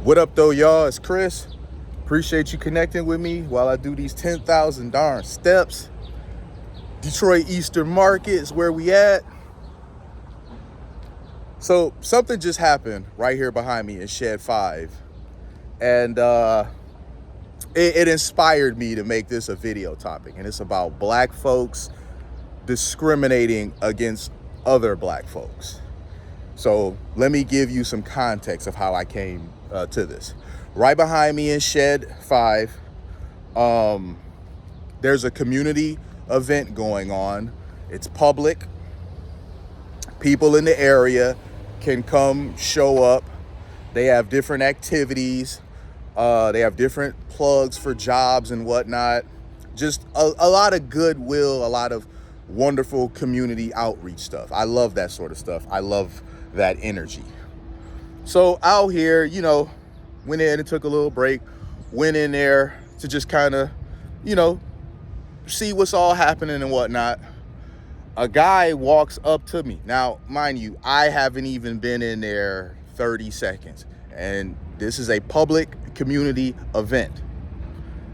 What up though, y'all? It's Chris. Appreciate you connecting with me while I do these 10,000 darn steps. Detroit Eastern Market is where we at. So something just happened right here behind me in Shed 5. And it inspired me to make this a video topic. And it's about black folks discriminating against other black folks. So let me give you some context of how I came to this. Right behind me in Shed 5, there's a community event going on. It's public. People in the area can come show up. They have different activities. They have different plugs for jobs and whatnot. Just a lot of goodwill, a lot of wonderful community outreach stuff. I love that sort of stuff. I love that energy. So out here, went in and took a little break, went in there to just kind of, see what's all happening and whatnot. A guy walks up to me. Now, mind you, I haven't even been in there 30 seconds. And this is a public community event.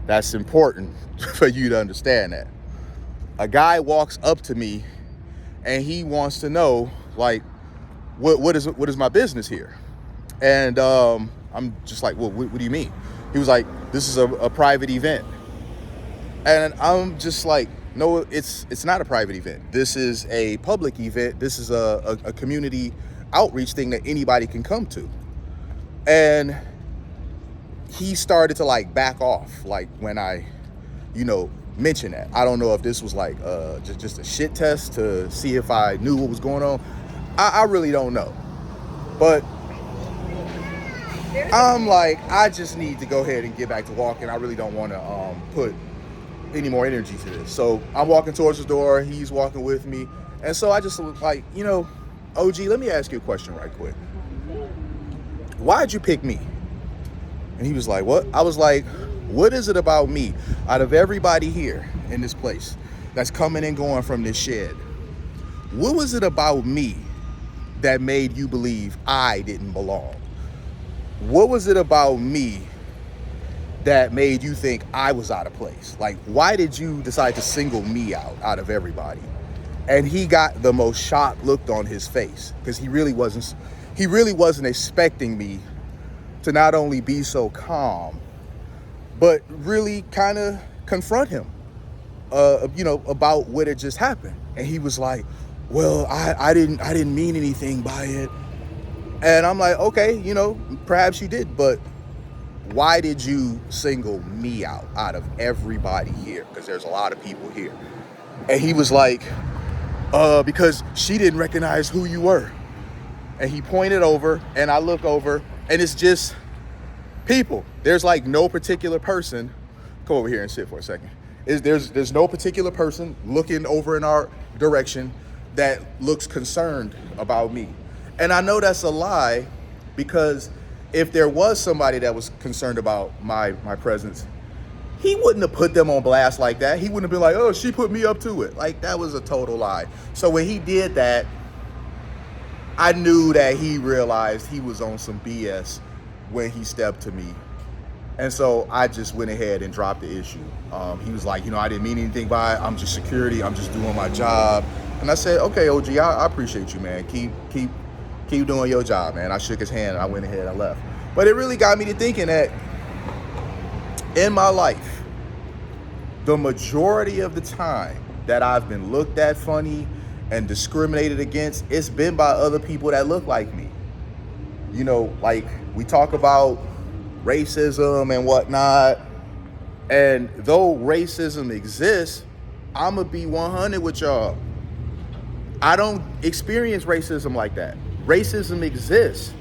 That's important for you to understand that. A guy walks up to me and he wants to know, like, what is my business here? And I'm just like, well, what do you mean? He was like, this is a private event. And I'm just like, no, it's not a private event. This is a public event. This is a community outreach thing that anybody can come to. And he started to like back off, like when I, mentioned that. I don't know if this was like just a shit test to see if I knew what was going on. I really don't know. But I'm like, I just need to go ahead and get back to walking. I really don't want to put any more energy to this. So I'm walking towards the door. He's walking with me. And so I just was like, OG, let me ask you a question right quick. Why'd you pick me? And he was like, what? I was like, what is it about me, out of everybody here in this place that's coming and going from this shed? What was it about me that made you believe I didn't belong? What was it about me that made you think I was out of place? Like, why did you decide to single me out of everybody? And he got the most shocked look on his face, because he really wasn't expecting me to not only be so calm, but really kind of confront him, about what had just happened. And he was like, well, I didn't mean anything by it. And I'm like, okay, perhaps you did, but why did you single me out of everybody here? Because there's a lot of people here. And he was like, because she didn't recognize who you were. And he pointed over, and I look over, and it's just people. There's like no particular person. Come over here and sit for a second. There's no particular person looking over in our direction that looks concerned about me. And I know that's a lie, because if there was somebody that was concerned about my presence, he wouldn't have put them on blast like that. He wouldn't have been like, oh, she put me up to it. Like, that was a total lie. So when he did that, I knew that he realized he was on some BS when he stepped to me. And so I just went ahead and dropped the issue. He was like, I didn't mean anything by it. I'm just security. I'm just doing my job. And I said, okay, OG, I appreciate you, man. Keep doing your job, man. I shook his hand and I went ahead and left. But it really got me to thinking that in my life, the majority of the time that I've been looked at funny and discriminated against, it's been by other people that look like me. Like we talk about racism and whatnot. And though racism exists, I'm going to be 100 with y'all. I don't experience racism like that. Racism exists,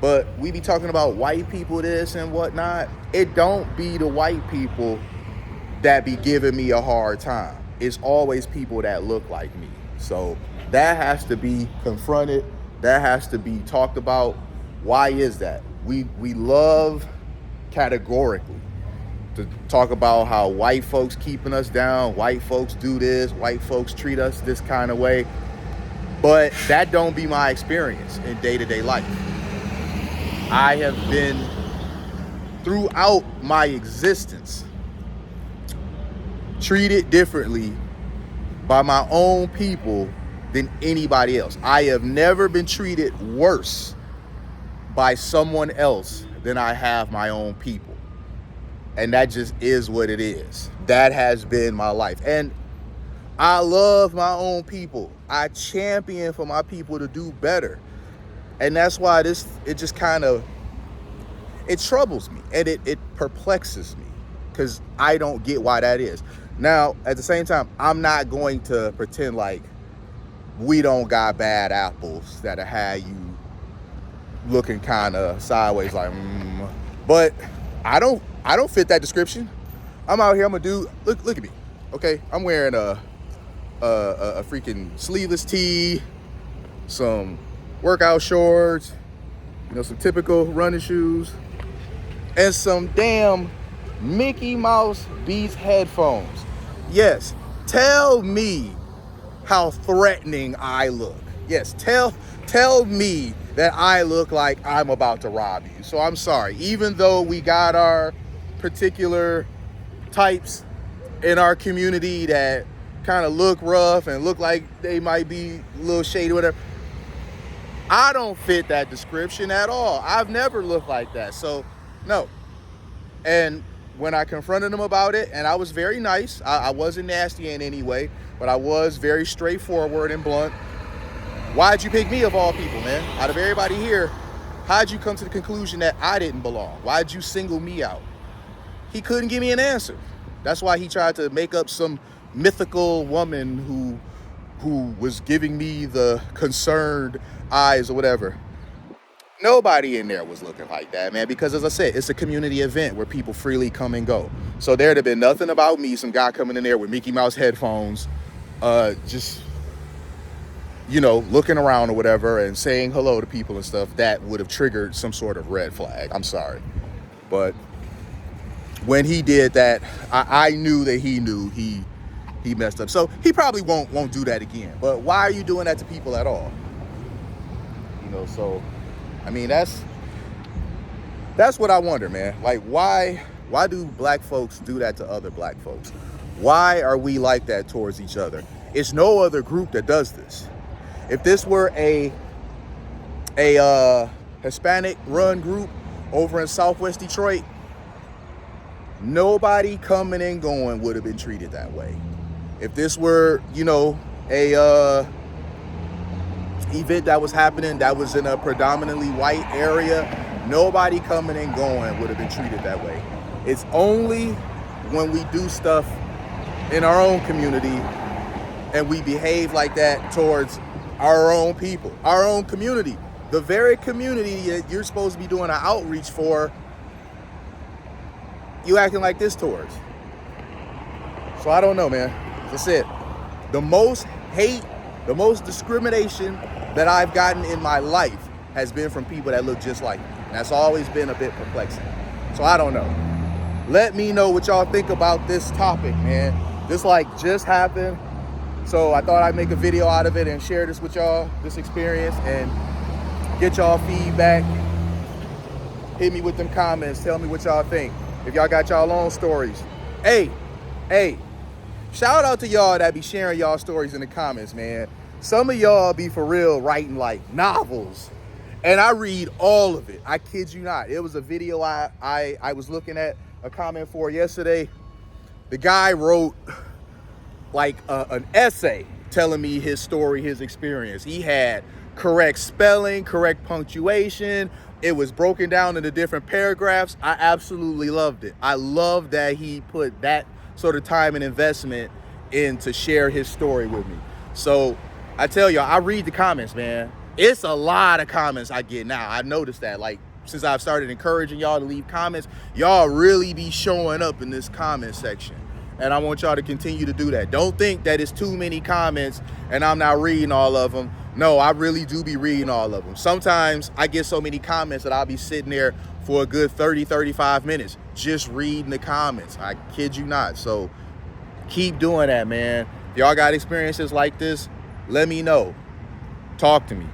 but we be talking about white people this and whatnot. It don't be the white people that be giving me a hard time. It's always people that look like me. So that has to be confronted. That has to be talked about. Why is that? We love categorically to talk about how white folks keeping us down, white folks do this, white folks treat us this kind of way. But that don't be my experience in day-to-day life. I have been throughout my existence, treated differently by my own people than anybody else. I have never been treated worse by someone else than I have my own people. And that just is what it is. That has been my life. And I love my own people. I champion for my people to do better. And that's why it just kind of, it troubles me and it perplexes me because I don't get why that is. Now, at the same time, I'm not going to pretend like we don't got bad apples that'll have you looking kind of sideways like, But I don't fit that description. I'm out here, I'm a dude. Look at me, okay? I'm wearing a freaking sleeveless tee, some workout shorts, some typical running shoes, and some damn Mickey Mouse Beats headphones. Yes, tell me how threatening I look. Yes, tell me that I look like I'm about to rob you. So I'm sorry, even though we got our particular types in our community that kind of look rough and look like they might be a little shady or whatever, I don't fit that description at all. I've never looked like that. So no. And when I confronted him about it, and I was very nice, I wasn't nasty in any way, but I was very straightforward and blunt. Why'd you pick me of all people, man? Out of everybody here, how'd you come to the conclusion that I didn't belong? Why'd you single me out? He couldn't give me an answer. That's why he tried to make up some mythical woman who was giving me the concerned eyes or whatever. Nobody in there was looking like that, man, because as I said, it's a community event where people freely come and go. So there'd have been nothing about me, some guy coming in there with Mickey Mouse headphones, just, looking around or whatever and saying hello to people and stuff, that would have triggered some sort of red flag. I'm sorry. But when he did that, I knew that he knew he messed up. So he probably won't do that again. But why are you doing that to people at all? So I mean, that's what I wonder, man. Like, why do black folks do that to other black folks? Why are we like that towards each other? It's no other group that does this. If this were a Hispanic run group over in Southwest Detroit, nobody coming and going would have been treated that way. If this were, a event that was happening that was in a predominantly white area, nobody coming and going would have been treated that way. It's only when we do stuff in our own community and we behave like that towards our own people, our own community, the very community that you're supposed to be doing an outreach for, you acting like this towards. So I don't know, man. That's it. The most hate, the most discrimination that I've gotten in my life has been from people that look just like me. And that's always been a bit perplexing. So I don't know. Let me know what y'all think about this topic, man. This just happened. So I thought I'd make a video out of it and share this with y'all, this experience, and get y'all feedback. Hit me with them comments. Tell me what y'all think. If y'all got y'all own stories. Hey, shout out to y'all that be sharing y'all stories in the comments, man. Some of y'all be for real writing like novels, and I read all of it. I kid you not. It was a video I was looking at a comment for yesterday. The guy wrote like an essay telling me his story, his experience. He had correct spelling, correct punctuation. It was broken down into different paragraphs. I absolutely loved it. I love that he put that sort of time and investment in to share his story with me. So I tell y'all, I read the comments, man. It's a lot of comments I get now. I noticed that, since I've started encouraging y'all to leave comments, y'all really be showing up in this comment section. And I want y'all to continue to do that. Don't think that it's too many comments and I'm not reading all of them. No, I really do be reading all of them. Sometimes I get so many comments that I'll be sitting there for a good 30, 35 minutes just reading the comments. I kid you not. So keep doing that, man. If y'all got experiences like this, let me know. Talk to me.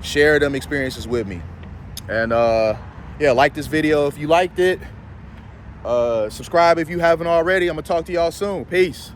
Share them experiences with me. And yeah, like this video if you liked it. Subscribe if you haven't already. I'm gonna talk to y'all soon. Peace.